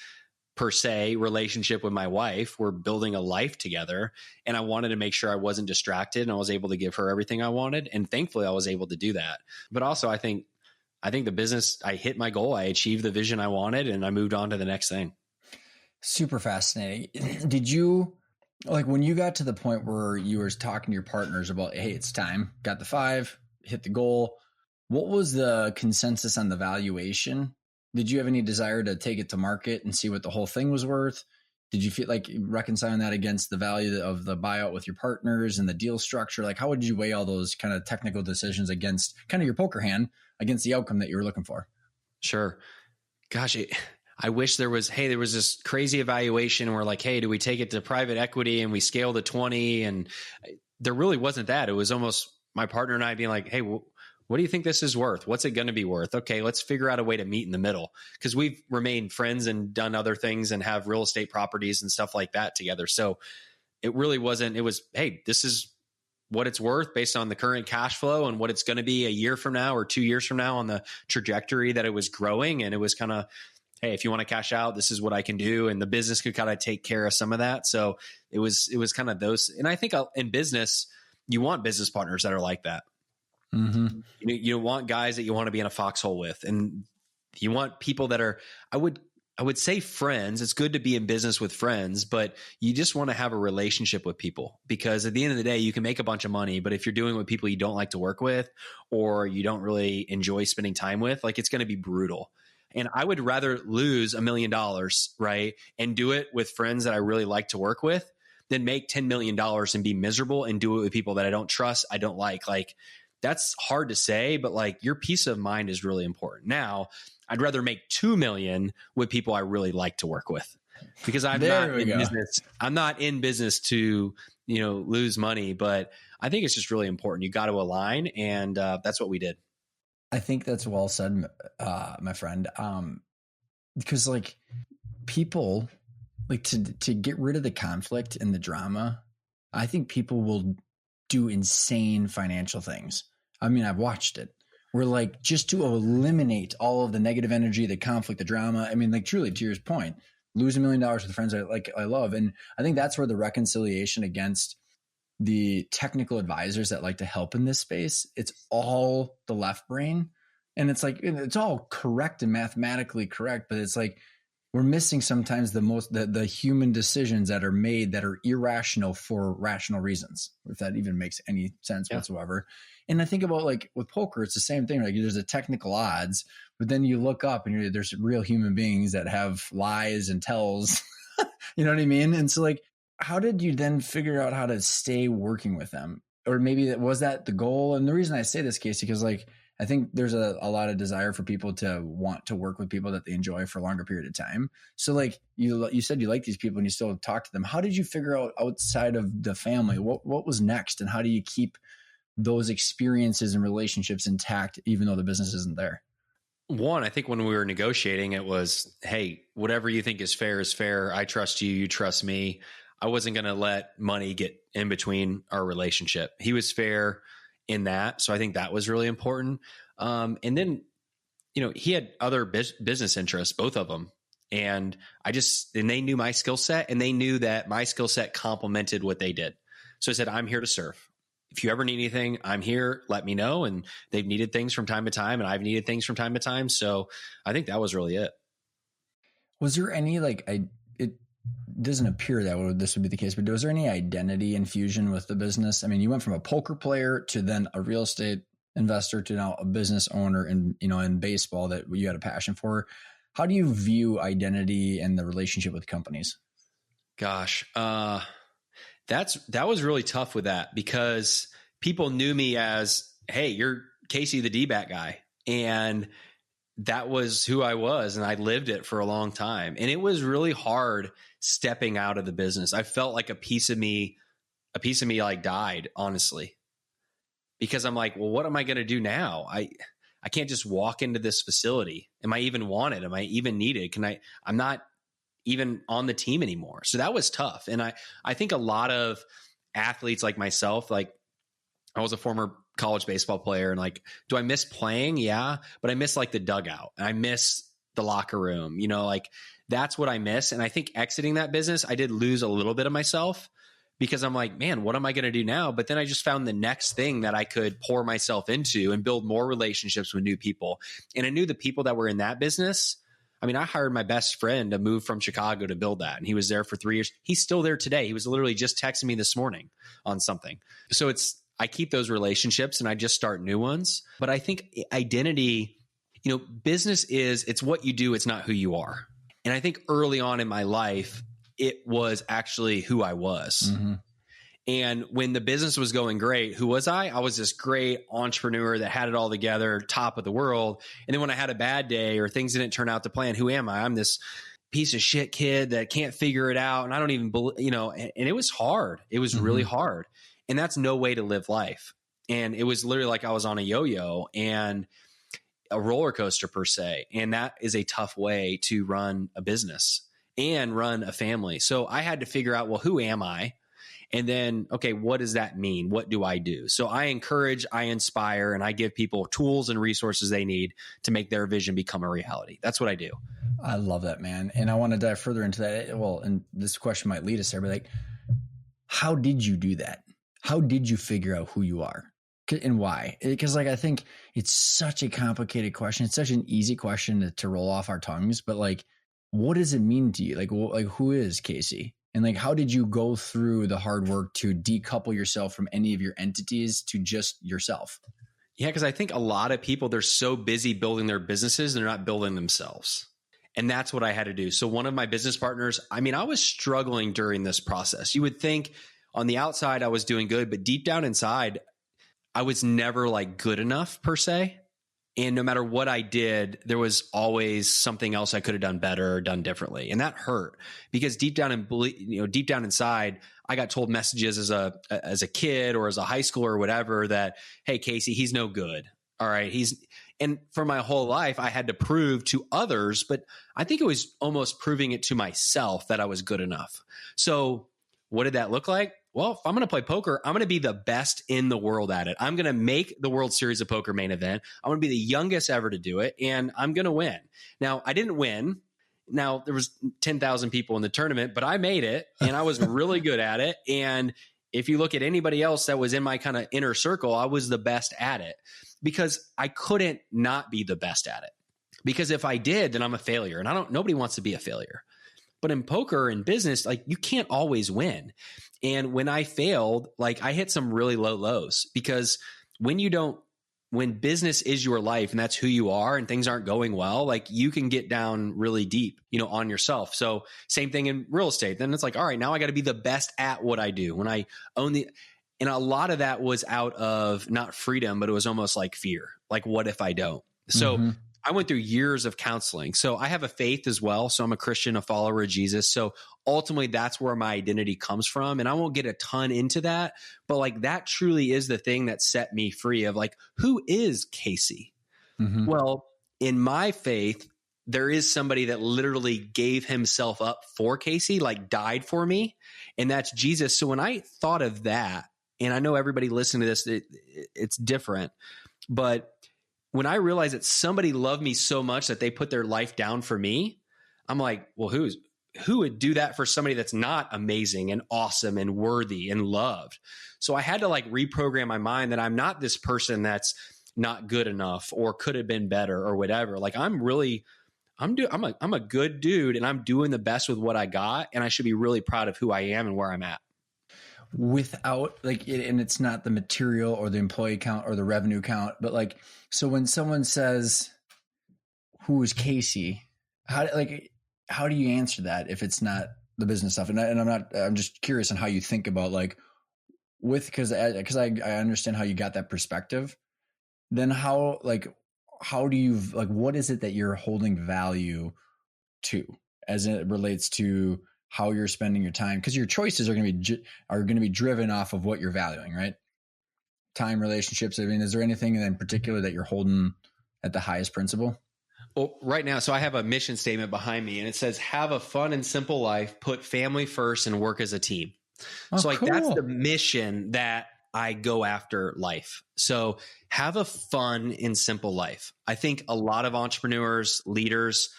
Speaker 2: per se relationship with my wife. We're building a life together. And I wanted to make sure I wasn't distracted and I was able to give her everything I wanted. And thankfully I was able to do that. But also I think the business, I hit my goal. I achieved the vision I wanted and I moved on to the next thing.
Speaker 1: Super fascinating. Did you, like, when you got to the point where you were talking to your partners about, hey, it's time, got the 5, hit the goal, what was the consensus on the valuation? Did you have any desire to take it to market and see what the whole thing was worth? Did you feel like reconciling that against the value of the buyout with your partners and the deal structure? Like, how would you weigh all those kind of technical decisions against kind of your poker hand against the outcome that you were looking for?
Speaker 2: Sure. Gosh, I wish there was this crazy evaluation where like, hey, do we take it to private equity and we scale to 20? And there really wasn't that. It was almost my partner and I being like, hey, what do you think this is worth? What's it going to be worth? Okay, let's figure out a way to meet in the middle because we've remained friends and done other things and have real estate properties and stuff like that together. So it really wasn't, it was, hey, this is what it's worth based on the current cash flow and what it's going to be a year from now or 2 years from now on the trajectory that it was growing. And it was kind of, hey, if you want to cash out, this is what I can do. And the business could kind of take care of some of that. So it was kind of those. And I think in business, you want business partners that are like that.
Speaker 1: Mm-hmm.
Speaker 2: You want guys that you want to be in a foxhole with, and you want people that are, I would say friends. It's good to be in business with friends, but you just want to have a relationship with people because at the end of the day, you can make a bunch of money, but if you're doing with people you don't like to work with, or you don't really enjoy spending time with, like it's going to be brutal. And I would rather lose $1 million, right? And do it with friends that I really like to work with than make $10 million and be miserable and do it with people that I don't trust, I don't like. Like, that's hard to say, but like your peace of mind is really important. Now, I'd rather make 2 million with people I really like to work with because I'm not in business. I'm not in business to, lose money, but I think it's just really important. You got to align. And that's what we did.
Speaker 1: I think that's well said, my friend. Because like people like to get rid of the conflict and the drama, I think people will do insane financial things. I mean, I've watched it. We're like, just to eliminate all of the negative energy, the conflict, the drama. I mean, like truly to your point, lose $1 million with friends I love. And I think that's where the reconciliation against the technical advisors that like to help in this space, it's all the left brain. And it's like, it's all correct and mathematically correct, but it's like, we're missing sometimes the human decisions that are made that are irrational for rational reasons, if that even makes any sense whatsoever. And I think about like with poker, it's the same thing. Like there's a technical odds, but then you look up and there's real human beings that have lies and tells, you know what I mean? And so like, how did you then figure out how to stay working with them? Or maybe was that the goal? And the reason I say this, Casey, because like, I think there's a lot of desire for people to want to work with people that they enjoy for a longer period of time. So like you said, you like these people and you still talk to them. How did you figure out outside of the family, what was next? And how do you keep those experiences and relationships intact, even though the business isn't there?
Speaker 2: One, I think when we were negotiating, it was, hey, whatever you think is fair is fair. I trust you. You trust me. I wasn't going to let money get in between our relationship. He was fair in that. So I think that was really important. And then, he had other business interests, both of them. And they knew my skill set and they knew that my skill set complemented what they did. So I said, I'm here to serve. If you ever need anything, I'm here, let me know. And they've needed things from time to time and I've needed things from time to time. So I think that was really it.
Speaker 1: Was there any, it doesn't appear that this would be the case, but was there any identity infusion with the business? I mean, you went from a poker player to then a real estate investor to now a business owner in baseball that you had a passion for. How do you view identity and the relationship with companies?
Speaker 2: Gosh, that was really tough with that because people knew me as, hey, you're Casey, the D-back guy. And that was who I was. And I lived it for a long time. And it was really hard stepping out of the business. I felt like a piece of me like died, honestly, because I'm like, well, what am I going to do now? I can't just walk into this facility. Am I even wanted? Am I even needed? I'm not even on the team anymore. So that was tough. And I think a lot of athletes like myself, like I was a former college baseball player and like, do I miss playing? Yeah. But I miss like the dugout and I miss the locker room, like that's what I miss. And I think exiting that business, I did lose a little bit of myself because I'm like, man, what am I going to do now? But then I just found the next thing that I could pour myself into and build more relationships with new people. And I knew the people that were in that business. I mean, I hired my best friend to move from Chicago to build that. And he was there for 3 years. He's still there today. He was literally just texting me this morning on something. So I keep those relationships and I just start new ones. But I think identity, business it's what you do. It's not who you are. And I think early on in my life, it was actually who I was. Mm-hmm. And when the business was going great, who was I? I was this great entrepreneur that had it all together, top of the world. And then when I had a bad day or things didn't turn out to plan, who am I? I'm this piece of shit kid that can't figure it out. And I don't even believe, and it was hard. It was really hard. And that's no way to live life. And it was literally like I was on a yo-yo and a roller coaster per se. And that is a tough way to run a business and run a family. So I had to figure out, well, who am I? And then, okay, what does that mean? What do I do? So I encourage, I inspire, and I give people tools and resources they need to make their vision become a reality. That's what I do.
Speaker 1: I love that, man. And I want to dive further into that. Well, and this question might lead us there, but like, how did you do that? How did you figure out who you are and why? Because like, I think it's such a complicated question. It's such an easy question to roll off our tongues, but like, what does it mean to you? Like who is Casey? And like, how did you go through the hard work to decouple yourself from any of your entities to just yourself?
Speaker 2: Yeah, because I think a lot of people, they're so busy building their businesses, they're not building themselves. And that's what I had to do. So one of my business partners, I was struggling during this process. You would think on the outside, I was doing good, but deep down inside, I was never like good enough per se. And no matter what I did, there was always something else I could have done better or done differently. And that hurt because deep down inside, I got told messages as a kid or as a high schooler or whatever that, hey, Casey, he's no good. All right. And for my whole life, I had to prove to others, but I think it was almost proving it to myself that I was good enough. So what did that look like? Well, if I'm going to play poker, I'm going to be the best in the world at it. I'm going to make the World Series of Poker main event. I'm going to be the youngest ever to do it, and I'm going to win. Now, I didn't win. Now, there was 10,000 people in the tournament, but I made it, and I was really good at it. And if you look at anybody else that was in my kind of inner circle, I was the best at it because I couldn't not be the best at it. Because if I did, then I'm a failure, and nobody wants to be a failure. But in poker and business, like, you can't always win. And when I failed, like, I hit some really low lows, because when business is your life and that's who you are and things aren't going well, like, you can get down really deep, on yourself. So same thing in real estate. Then it's like, all right, now I got to be the best at what I do. When I own and a lot of that was out of not freedom, but it was almost like fear. Like, what if I don't? So I went through years of counseling. So I have a faith as well. So I'm a Christian, a follower of Jesus. So ultimately, that's where my identity comes from. And I won't get a ton into that, but like, that truly is the thing that set me free of, like, who is Casey? Well, in my faith, there is somebody that literally gave himself up for Casey, like died for me. And that's Jesus. So when I thought of that, and I know everybody listening to this, it's different, but when I realized that somebody loved me so much that they put their life down for me, I'm like, well, who would do that for somebody that's not amazing and awesome and worthy and loved? So I had to like reprogram my mind that I'm not this person that's not good enough or could have been better or whatever. Like, I'm a good dude, and I'm doing the best with what I got, and I should be really proud of who I am and where I'm at.
Speaker 1: Without like it, and it's not the material or the employee count or the revenue count, but like, so when someone says, who is Casey, how do you answer that if it's not the business stuff? And I'm just curious on how you think about, like, because I understand how you got that perspective. Then how do you, like, what is it that you're holding value to as it relates to how you're spending your time? Because your choices are going to be driven off of what you're valuing, right? Time, relationships. I mean, is there anything in particular that you're holding at the highest principle?
Speaker 2: Well, right now, so I have a mission statement behind me, and it says, have a fun and simple life, put family first, and work as a team. So like, cool. That's the mission that I go after life. So have a fun and simple life. I think a lot of entrepreneurs, leaders,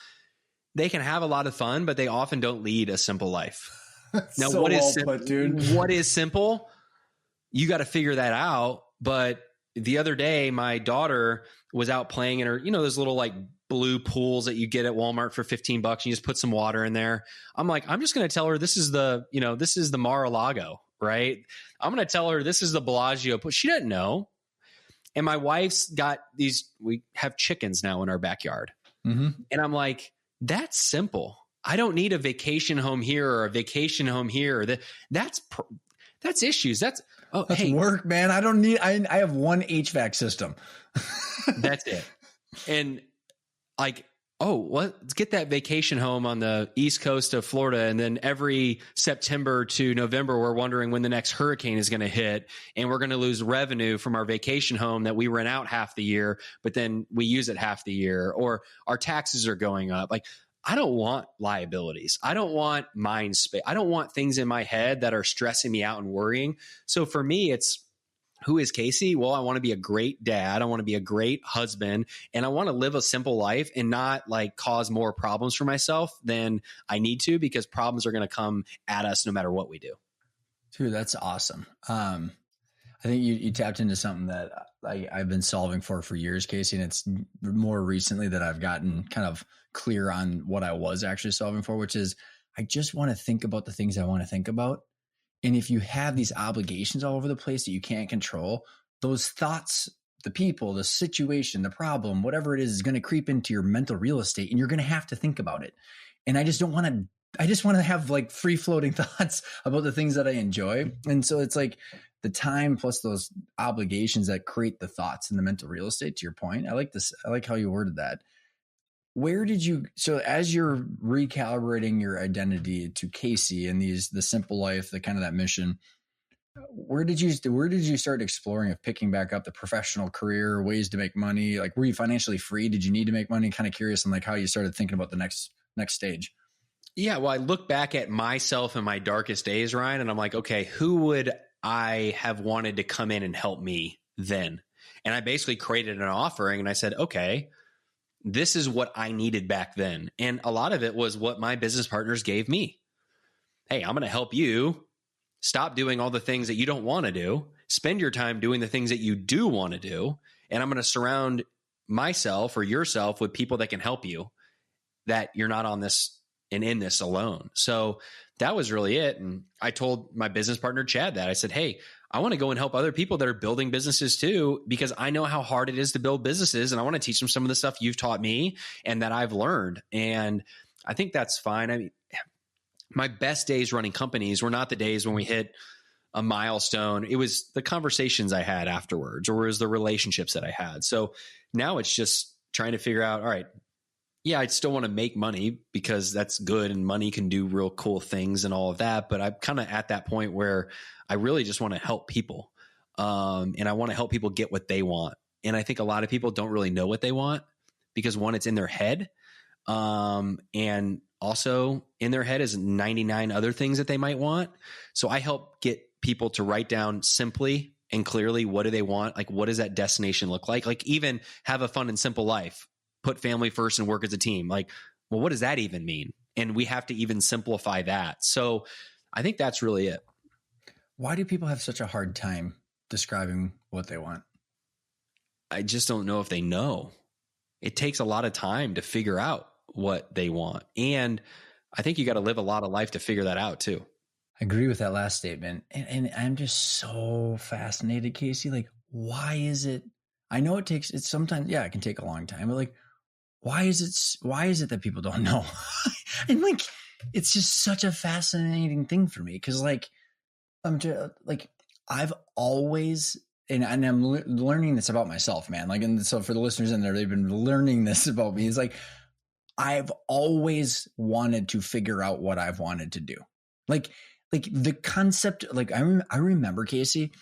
Speaker 2: they can have a lot of fun, but they often don't lead a simple life. Now,
Speaker 1: so
Speaker 2: what is simple? You got to figure that out. But the other day, my daughter was out playing in her, those little like blue pools that you get at Walmart for $15 and you just put some water in there. I'm like, I'm just going to tell her this is the Mar-a-Lago, right? I'm going to tell her this is the Bellagio, but she doesn't know. And my wife's got we have chickens now in our backyard. And I'm like, that's simple. I don't need a vacation home here or a vacation home here. That's issues. That's
Speaker 1: work, man. I have one HVAC system.
Speaker 2: That's it. And like, let's get that vacation home on the East Coast of Florida. And then every September to November, we're wondering when the next hurricane is going to hit, and we're going to lose revenue from our vacation home that we rent out half the year, but then we use it half the year, or our taxes are going up. Like, I don't want liabilities. I don't want mind space. I don't want things in my head that are stressing me out and worrying. So for me, it's, who is Casey? Well, I want to be a great dad. I want to be a great husband, and I want to live a simple life and not like cause more problems for myself than I need to, because problems are going to come at us no matter what we do.
Speaker 1: Dude, that's awesome. I think you tapped into something that I've been solving for years, Casey, and it's more recently that I've gotten kind of clear on what I was actually solving for, which is I just want to think about the things I want to think about. And if you have these obligations all over the place that you can't control, those thoughts, the people, the situation, the problem, whatever it is going to creep into your mental real estate, and you're going to have to think about it. And I just want to have like free floating thoughts about the things that I enjoy. And so it's like the time plus those obligations that create the thoughts and the mental real estate, to your point. I like this. I like how you worded that. So as you're recalibrating your identity to Casey and the simple life, the kind of that mission, where did you start exploring of picking back up the professional career, ways to make money? Like, were you financially free? Did you need to make money? Kind of curious on like how you started thinking about the next stage.
Speaker 2: Yeah. Well, I look back at myself in my darkest days, Ryan, and I'm like, okay, who would I have wanted to come in and help me then? And I basically created an offering, and I said, okay, this is what I needed back then. And a lot of it was what my business partners gave me. Hey, I'm going to help you stop doing all the things that you don't want to do. Spend your time doing the things that you do want to do. And I'm going to surround myself or yourself with people that can help you, that you're not on this and in this alone. So that was really it. And I told my business partner, Chad, that I said, hey, I want to go and help other people that are building businesses too, because I know how hard it is to build businesses. And I want to teach them some of the stuff you've taught me and that I've learned. And I think that's fine. I mean, my best days running companies were not the days when we hit a milestone. It was the conversations I had afterwards, or it was the relationships that I had. So now it's just trying to figure out, all right, yeah, I'd still want to make money because that's good and money can do real cool things and all of that. But I'm kind of at that point where I really just want to help people. And I want to help people get what they want. And I think a lot of people don't really know what they want because, one, it's in their head. And also in their head is 99 other things that they might want. So I help get people to write down simply and clearly, what do they want? Like, what does that destination look like? Like, even have a fun and simple life, put family first and work as a team. Like, well, what does that even mean? And we have to even simplify that. So I think that's really it.
Speaker 1: Why do people have such a hard time describing what they want?
Speaker 2: I just don't know if they know. It takes a lot of time to figure out what they want. And I think you got to live a lot of life to figure that out too.
Speaker 1: I agree with that last statement. And I'm just so fascinated, Casey. Like, why is it? I know it's sometimes, yeah, it can take a long time, but like, why is it that people don't know? And like, it's just such a fascinating thing for me. Cause like, I've always, and I'm learning this about myself, man. Like, and so for the listeners in there, they've been learning this about me. It's like, I've always wanted to figure out what I've wanted to do. Like the concept, like I remember, Casey,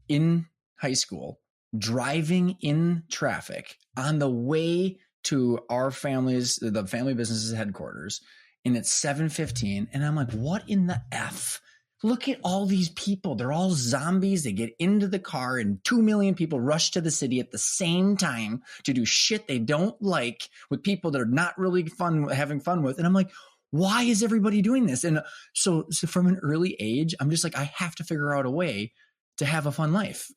Speaker 1: in high school, driving in traffic on the way to the family business's headquarters, and it's 7:15. And I'm like, what in the F? Look at all these people. They're all zombies. They get into the car and 2 million people rush to the city at the same time to do shit they don't like with people that are not really having fun with. And I'm like, why is everybody doing this? And so from an early age, I'm just like, I have to figure out a way to have a fun life.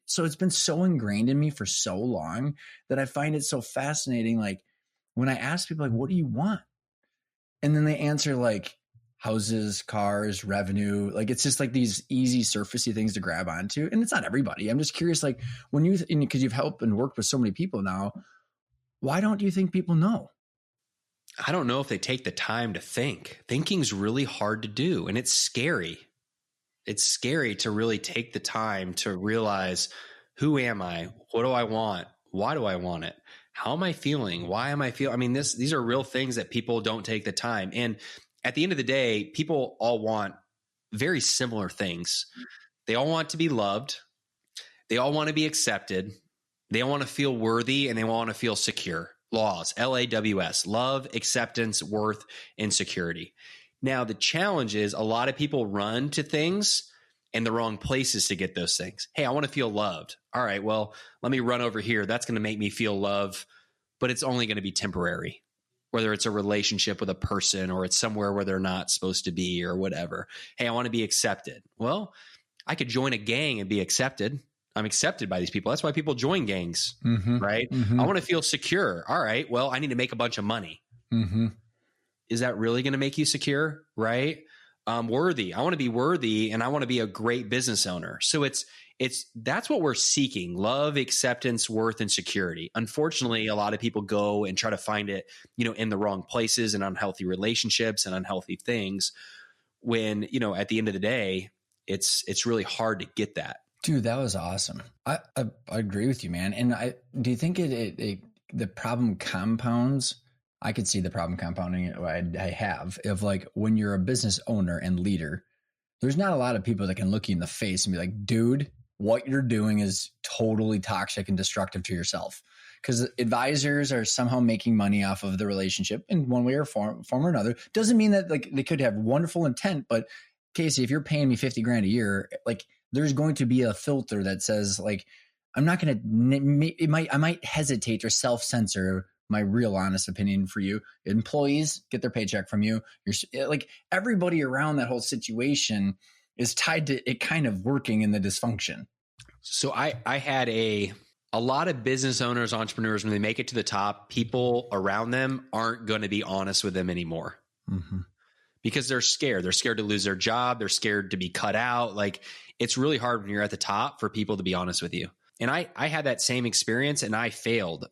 Speaker 1: So it's been so ingrained in me for so long that I find it so fascinating. Like when I ask people, like, what do you want? And then they answer like, houses, cars, revenue. Like, it's just like these easy surfacey things to grab onto. And it's not everybody. I'm just curious, like because you've helped and worked with so many people now, why don't you think people know?
Speaker 2: I don't know if they take the time to think. Thinking's really hard to do. And it's scary. It's scary to really take the time to realize, who am I? What do I want? Why do I want it? How am I feeling? Why am I feeling? I mean, these are real things that people don't take the time. And at the end of the day, people all want very similar things. They all want to be loved. They all want to be accepted. They all want to feel worthy, and they want to feel secure. Laws, LAWS, love, acceptance, worth, and security. Now, the challenge is a lot of people run to things in the wrong places to get those things. Hey, I want to feel loved. All right, well, let me run over here. That's going to make me feel love, but it's only going to be temporary. Whether it's a relationship with a person or it's somewhere where they're not supposed to be or whatever. Hey, I want to be accepted. Well, I could join a gang and be accepted. I'm accepted by these people. That's why people join gangs, right? Mm-hmm. I want to feel secure. All right, well, I need to make a bunch of money. Mm-hmm. Is that really going to make you secure, right? Worthy. I want to be worthy, and I want to be a great business owner. So that's what we're seeking: love, acceptance, worth, and security. Unfortunately, a lot of people go and try to find it, in the wrong places and unhealthy relationships and unhealthy things. When, at the end of the day, it's really hard to get that.
Speaker 1: Dude, that was awesome. I agree with you, man. And do you think the problem compounds? I could see the problem compounding. I have of like, when you're a business owner and leader, there's not a lot of people that can look you in the face and be like, dude, what you're doing is totally toxic and destructive to yourself. Because advisors are somehow making money off of the relationship in one way or form or another. Doesn't mean that like they could have wonderful intent, but Casey, if you're paying me $50,000 a year, like there's going to be a filter that says like, I'm not going to, I might hesitate or self-censor my real honest opinion for you. Employees get their paycheck from you. You're like, everybody around that whole situation is tied to it kind of working in the dysfunction.
Speaker 2: So I had a lot of business owners, entrepreneurs, when they make it to the top, people around them aren't going to be honest with them anymore because they're scared. They're scared to lose their job. They're scared to be cut out. Like, it's really hard when you're at the top for people to be honest with you. And I had that same experience and I failed.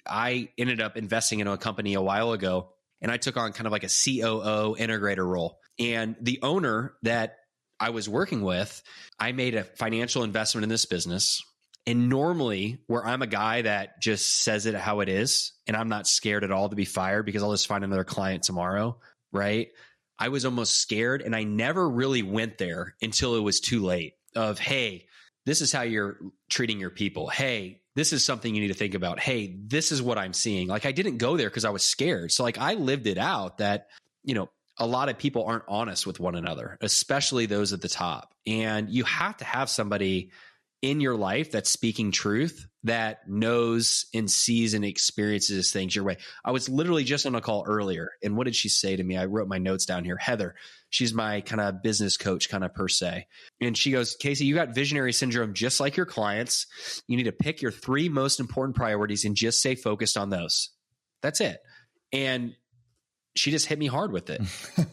Speaker 2: I ended up investing into a company a while ago and I took on kind of like a COO integrator role. And the owner that I was working with, I made a financial investment in this business. And normally, where I'm a guy that just says it how it is, and I'm not scared at all to be fired because I'll just find another client tomorrow, right? I was almost scared, and I never really went there until it was too late of, hey, this is how you're treating your people. Hey, this is something you need to think about. Hey, this is what I'm seeing. Like, I didn't go there because I was scared. So like, I lived it out that, a lot of people aren't honest with one another, especially those at the top. And you have to have somebody in your life that's speaking truth, that knows and sees and experiences things your way. I was literally just on a call earlier, and what did she say to me? I wrote my notes down here. Heather, she's my kind of business coach kind of per se. And she goes, Casey, you got visionary syndrome just like your clients. You need to pick your 3 most important priorities and just stay focused on those. That's it. And she just hit me hard with it.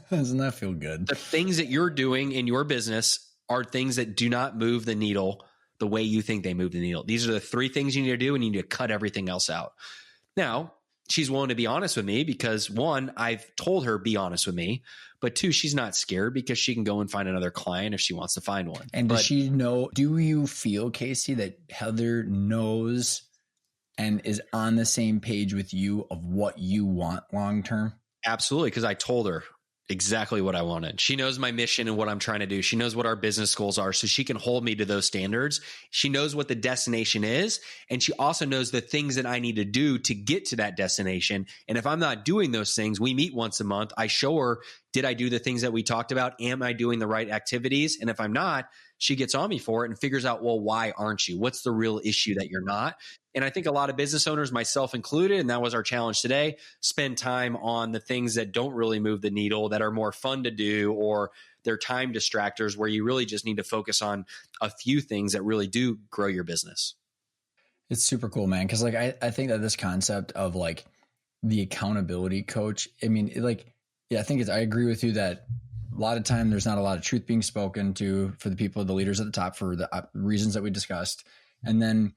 Speaker 1: Doesn't that feel good?
Speaker 2: The things that you're doing in your business are things that do not move the needle the way you think they move the needle. These are the 3 things you need to do, and you need to cut everything else out. Now, she's willing to be honest with me because 1, I've told her, be honest with me, but 2, she's not scared because she can go and find another client if she wants to find one.
Speaker 1: And does she know, do you feel, Casey, that Heather knows and is on the same page with you of what you want long-term?
Speaker 2: Absolutely, because I told her exactly what I wanted. She knows my mission and what I'm trying to do. She knows what our business goals are, so she can hold me to those standards. She knows what the destination is, and she also knows the things that I need to do to get to that destination. And if I'm not doing those things, we meet once a month. I show her, did I do the things that we talked about? Am I doing the right activities? And if I'm not, she gets on me for it and figures out, well, why aren't you? What's the real issue that you're not? And I think a lot of business owners, myself included, and that was our challenge today, spend time on the things that don't really move the needle, that are more fun to do, or they're time distractors where you really just need to focus on a few things that really do grow your business.
Speaker 1: It's super cool, man. Cause like, I think that this concept of like the accountability coach, I mean, like, yeah, I think I agree with you that a lot of time there's not a lot of truth being spoken to for the people, the leaders at the top, for the reasons that we discussed. And then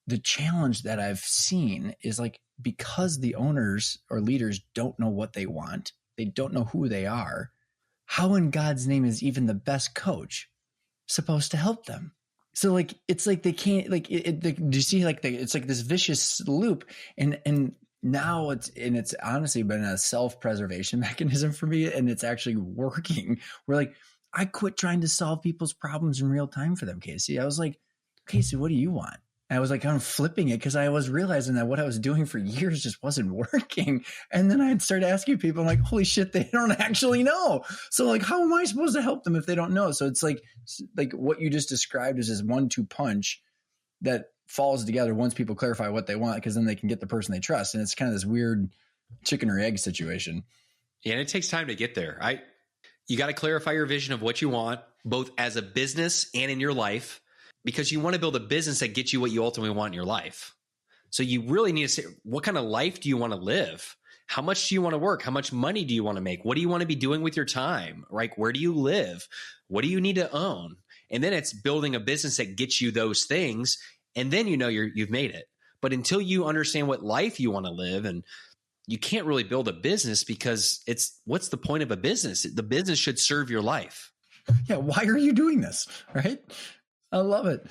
Speaker 1: the challenge that I've seen is like, because the owners or leaders don't know what they want, they don't know who they are, how in God's name is even the best coach supposed to help them? So like, it's like they can't, like, do you see, like, it's like this vicious loop. And now it's honestly been a self-preservation mechanism for me, and it's actually working. We're like, I quit trying to solve people's problems in real time for them, Casey. I was like, Casey, what do you want? And I was like, I'm flipping it because I was realizing that what I was doing for years just wasn't working. And then I'd start asking people, I'm like, holy shit, they don't actually know. So like, how am I supposed to help them if they don't know? So it's like what you just described is this 1-2 punch that falls together once people clarify what they want, because then they can get the person they trust. And it's kind of this weird chicken or egg situation.
Speaker 2: Yeah, and it takes time to get there. You got to clarify your vision of what you want, both as a business and in your life, because you want to build a business that gets you what you ultimately want in your life. So you really need to say, what kind of life do you want to live? How much do you want to work? How much money do you want to make? What do you want to be doing with your time? Like, where do you live? What do you need to own? And then it's building a business that gets you those things. And then you've made it. But until you understand what life you want to live, and you can't really build a business, because what's the point of a business? The business should serve your life.
Speaker 1: Yeah. Why are you doing this? Right. I love it.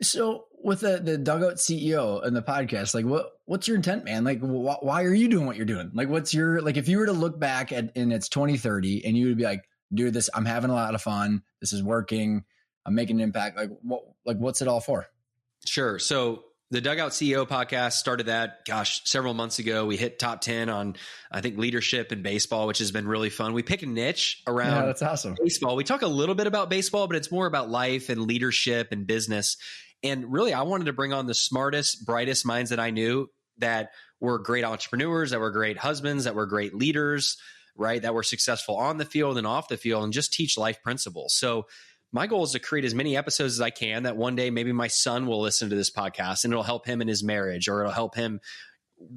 Speaker 1: So with the Dugout CEO and the podcast, like what's your intent, man? Like, why are you doing what you're doing? Like, if you were to look back and it's 2030 and you would be like, dude, I'm having a lot of fun. This is working. I'm making an impact. What's it all for?
Speaker 2: Sure. So the Dugout CEO podcast, started that, several months ago. We hit top 10 on, I think, leadership in baseball, which has been really fun. We pick a niche around
Speaker 1: that's awesome.
Speaker 2: Baseball. We talk a little bit about baseball, but it's more about life and leadership and business. And really, I wanted to bring on the smartest, brightest minds that I knew that were great entrepreneurs, that were great husbands, that were great leaders, right? That were successful on the field and off the field, and just teach life principles. So my goal is to create as many episodes as I can that one day maybe my son will listen to this podcast and it'll help him in his marriage, or it'll help him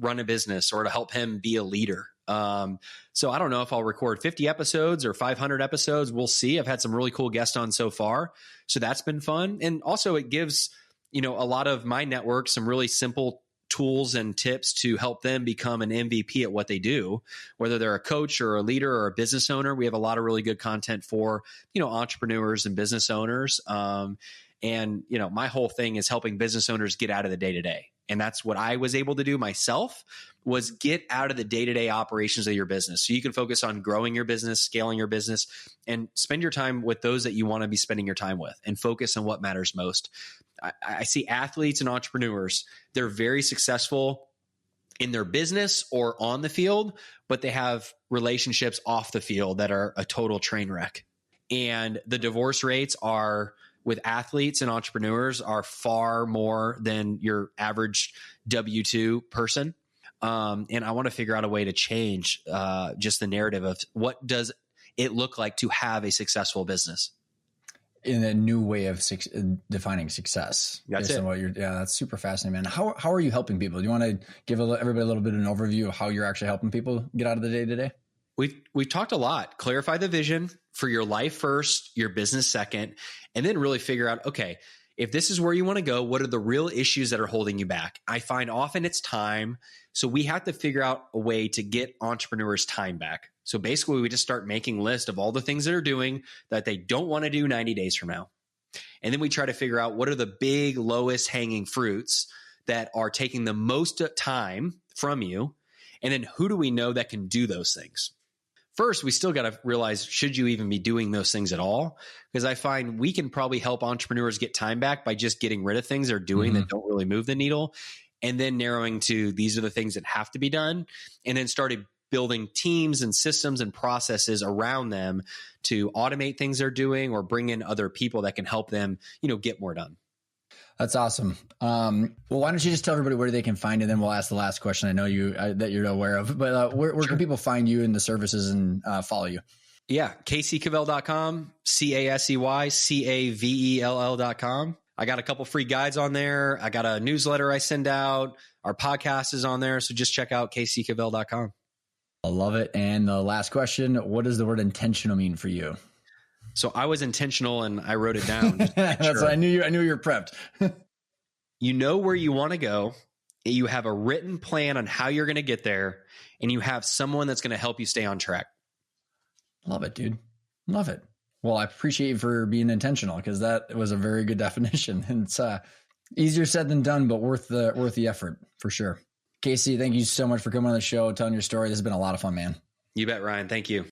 Speaker 2: run a business, or it'll help him be a leader. So I don't know if I'll record 50 episodes or 500 episodes. We'll see. I've had some really cool guests on so far. So that's been fun. And also it gives, a lot of my network some really simple tools and tips to help them become an MVP at what they do, whether they're a coach or a leader or a business owner. We have a lot of really good content for, entrepreneurs and business owners. And my whole thing is helping business owners get out of the day-to-day. And that's what I was able to do myself, was get out of the day-to-day operations of your business. So you can focus on growing your business, scaling your business, and spend your time with those that you want to be spending your time with, and focus on what matters most. I see athletes and entrepreneurs, they're very successful in their business or on the field, but they have relationships off the field that are a total train wreck. And the divorce rates are, with athletes and entrepreneurs, are far more than your average W-2 person. And I want to figure out a way to change just the narrative of what does it look like to have a successful business.
Speaker 1: In a new way of defining success.
Speaker 2: That's it.
Speaker 1: That's super fascinating, man. How are you helping people? Do you want to give everybody a little bit of an overview of how you're actually helping people get out of the day-to-day?
Speaker 2: We've talked a lot. Clarify the vision for your life first, your business second, and then really figure out, okay, if this is where you want to go, what are the real issues that are holding you back? I find often it's time. So we have to figure out a way to get entrepreneurs time back. So basically we just start making lists of all the things that are doing that they don't want to do 90 days from now. And then we try to figure out what are the big lowest hanging fruits that are taking the most time from you. And then who do we know that can do those things? First, we still got to realize, should you even be doing those things at all? Because I find we can probably help entrepreneurs get time back by just getting rid of things they're doing that don't really move the needle, and then narrowing to these are the things that have to be done, and then started building teams and systems and processes around them to automate things they're doing or bring in other people that can help them, get more done.
Speaker 1: That's awesome. Well, why don't you just tell everybody where they can find you? Then we'll ask the last question. I know that you're aware of, but where can people find you and the services and follow you?
Speaker 2: Yeah. CaseyCavell.com, CaseyCavell.com. I got a couple free guides on there. I got a newsletter I send out. Our podcast is on there. So just check out CaseyCavell.com.
Speaker 1: I love it. And the last question, what does the word intentional mean for you?
Speaker 2: So I was intentional and I wrote it down.
Speaker 1: That's what I knew you were prepped.
Speaker 2: You know where you want to go. You have a written plan on how you're going to get there, and you have someone that's going to help you stay on track. Love it, dude. Love it.
Speaker 1: Well, I appreciate you for being intentional, because that was a very good definition. And it's easier said than done, but worth the effort for sure. Casey, thank you so much for coming on the show, telling your story. This has been a lot of fun, man.
Speaker 2: You bet, Ryan. Thank you.